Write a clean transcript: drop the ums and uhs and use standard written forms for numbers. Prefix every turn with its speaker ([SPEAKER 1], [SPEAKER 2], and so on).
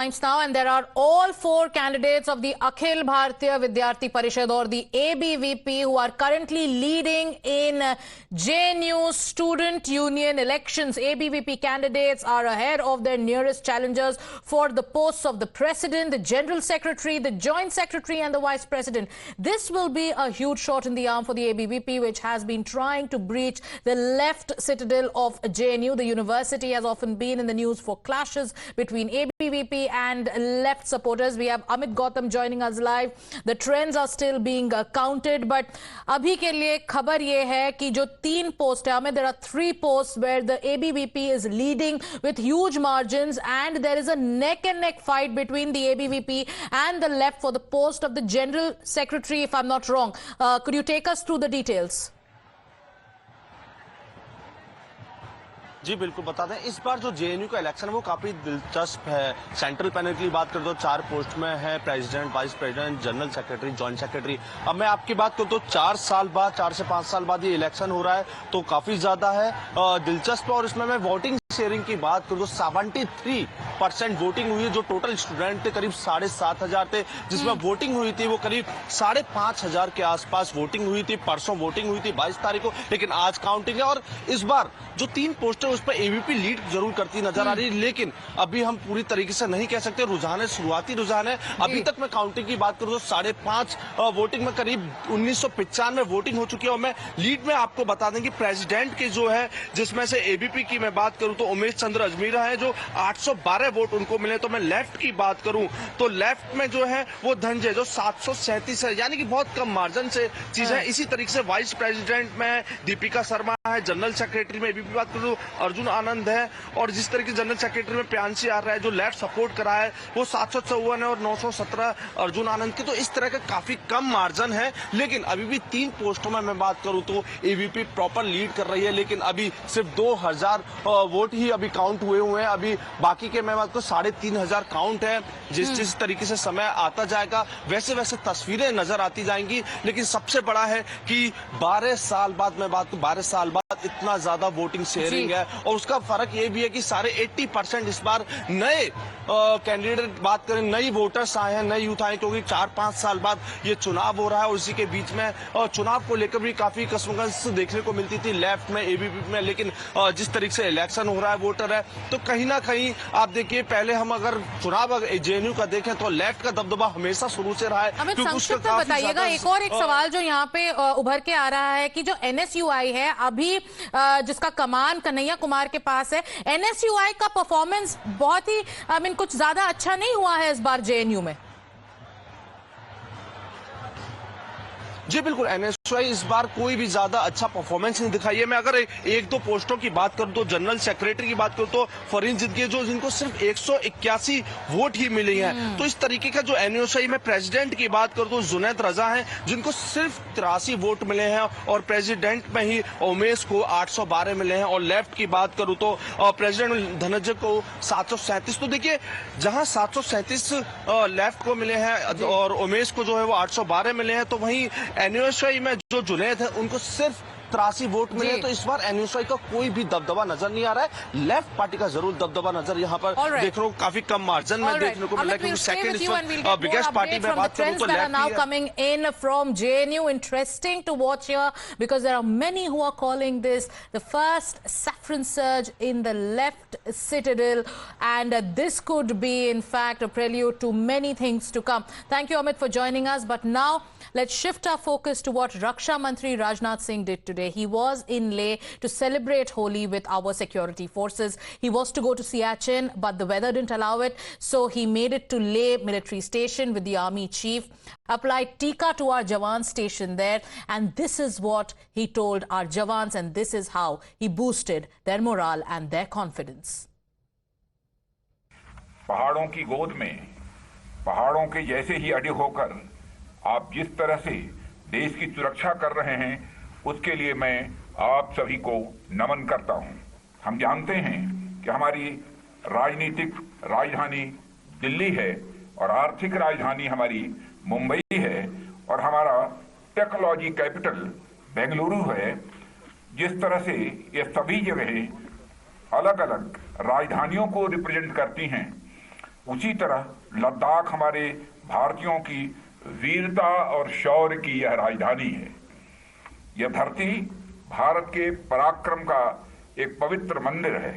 [SPEAKER 1] now, and there are all four candidates of the Akhil Bharatiya Vidyarthi Parishad or the ABVP who are currently leading in JNU Student Union elections. ABVP candidates are ahead of their nearest challengers for the posts of the President, the General Secretary, the Joint Secretary and the Vice President. This will be a huge shot in the arm for the ABVP, which has been trying to breach the left citadel of JNU. The university has often been in the news for clashes between ABVP and left supporters. We have Amit Gautam joining us live. The trends are still being counted, but अभी के लिए खबर ये है कि जो 3 posts है, Amit, there are 3 posts where the ABVP is leading with huge margins, and there is a neck-and-neck fight between the ABVP and the left for the post of the General Secretary, if I'm not wrong. Could you take us through the details?
[SPEAKER 2] जी बिल्कुल बता दें, इस बार जो JNU का election है वो काफी दिलचस्प है। सेंट्रल पैनल की बात करें तो 4 पोस्ट में है president, vice president, general secretary, joint secretary. अब मैं आपकी बात करूं तो 4 से 5 साल बाद ये इलेक्शन हो रहा है, तो काफी ज्यादा है दिलचस्प। और इसमें मैं वोटिंग शेयरिंग की बात करूं तो 73% वोटिंग हुई है। जो टोटल स्टूडेंट थे करीब 7,500 थे, जिसमें वोटिंग हुई थी वो करीब 5,500 के आसपास वोटिंग हुई थी। परसों वोटिंग हुई थी 22 तारीख को, लेकिन आज काउंटिंग है। और इस बार जो 3 पोस्ट है उस पर एबीपी लीड जरूर करती नजर आ रही है, लेकिन अभी हम पूरी तरीके से नहीं कह सकते। रुझान है, शुरुआती रुझान है। अभी तक मैं काउंटिंग की बात करूं तो 5.5 वोटिंग में करीब 1995 वोटिंग हो चुकी है। और मैं लीड में आपको बता दें कि प्रेसिडेंट की जो है, जिसमें से एबीपी की मैं बात करूं तो उमेश चंद्र अजमीरा है, जो 812 वोट उनको मिले। तो मैं लेफ्ट की बात करूं तो लेफ्ट में जो है वो धनंजय जो 737 है, यानी कि बहुत कम मार्जिन से चीज है। इसी तरीके से वाइस प्रेसिडेंट में दीपिका शर्मा है, जनरल सेक्रेटरी में एबीपी बात करूं अर्जुन आनंद है, और जिस तरीके से जनरल सेक्रेटरी में प्रियांशी आ रहा है, जो लेफ्ट सपोर्ट करा है वो 754 है और 917 अर्जुन आनंद की। तो इस तरह का काफी कम मार्जिन है, लेकिन अभी भी 3 पोस्टों में मैं बात करूं तो एबीपी प्रॉपर लीड कर रही है। लेकिन अभी सिर्फ 2000 वोट ही अभी काउंट हुए हैं। अभी बाकी के मैं बात करूं 3,500 काउंट है। जिस तरीके से समय आता जाएगा वैसे वैसे तस्वीरें नजर आती जाएंगी। लेकिन सबसे बड़ा है कि 12 साल बाद मैं बात करूं 12 साल बाद इतना ज्यादा वोटिंग शेयरिंग है। और उसका फर्क ये भी है कि सारे 80% इस बार नए कैंडिडेट बात करें, नई वोटर्स आए हैं, नए यूथ आए, क्योंकि 4-5 साल बाद ये चुनाव हो रहा है। और इसी के बीच में चुनाव को लेकर भी काफी कसमकस देखने को मिलती थी लेफ्ट में, एबीपी में। लेकिन जिस तरीके से इलेक्शन हो रहा है, वोटर है, तो कहीं ना कहीं आप देखिए, पहले हम अगर चुनाव जेएनयू का देखें तो लेफ्ट का दबदबा हमेशा शुरू से रहा है।
[SPEAKER 1] अमित, संक्षिप्त में बताइएगा। एक और एक सवाल जो यहाँ पे उभर के आ रहा है कि जो एनएसयूआई है अभी, जिसका कमान कन्हैया कुमार के पास है, एनएसयूआई का परफॉर्मेंस बहुत ही कुछ ज्यादा अच्छा नहीं हुआ है इस बार जेएनयू में।
[SPEAKER 2] जी बिल्कुल, एनएसयूआई इस बार कोई भी ज्यादा अच्छा परफॉर्मेंस नहीं दिखाई है। मैं अगर 1-2 पोस्टों की बात करूं तो जनरल सेक्रेटरी की बात करूं तो फरीन जिंदगी, जो जिनको सिर्फ 181 वोट ही मिली हैं। तो इस तरीके का जो एनएसयूआई में प्रेसिडेंट की बात करूं तो जुनैद रजा हैं, जिनको सिर्फ 83 वोट मिले हैं। और प्रेसिडेंट में ही उमेश को 812 मिले हैं। और लेफ्ट की बात करूं तो प्रेसिडेंट धनंजय को 737। तो देखिए, जहां 737 लेफ्ट को मिले हैं और उमेश को जो है वो 812 मिले हैं, तो वहीं एनयूएसआई में जो जुनैद है उनको सिर्फ 83 वोट मिले। तो इस बार एनयूएसआई का कोई भी दबदबा नजर नहीं आ रहा है। लेफ्ट पार्टी का जरूर दबदबा नजर यहाँ पर देख रहा हूँ, काफी कम मार्जिन में देखने को मिला, क्योंकि सेकंड बिगेस्ट पार्टी में बात करूँ तो left
[SPEAKER 1] now coming in from JNU. Interesting to watch here because there are many who are calling this the first saffron surge in the left citadel, and this could be in fact a prelude to many things to come. Thank you, Amit, for joining us. But now let's shift our focus to what Raksha Mantri Rajnath Singh did today. He was in Leh to celebrate Holi with our security forces. He was to go to Siachen, but the weather didn't allow it, so he made it to Leh military station with the army chief, applied tika to our jawans stationed there, and this is what he told our jawans, and this is how he boosted their morale and their confidence.
[SPEAKER 3] पहाड़ों की गोद में, पहाड़ों के जैसे ही अड़े होकर आप जिस तरह से देश की सुरक्षा कर रहे हैं, उसके लिए मैं आप सभी को नमन करता हूं। हम जानते हैं कि हमारी राजनीतिक राजधानी दिल्ली है और आर्थिक राजधानी हमारी मुंबई है, और हमारा टेक्नोलॉजी कैपिटल बेंगलुरु है। जिस तरह से ये सभी जगह अलग अलग राजधानियों को रिप्रेजेंट करती हैं, उसी तरह लद्दाख हमारे भारतीयों की वीरता और शौर्य की यह राजधानी है। यह धरती भारत के पराक्रम का एक पवित्र मंदिर है।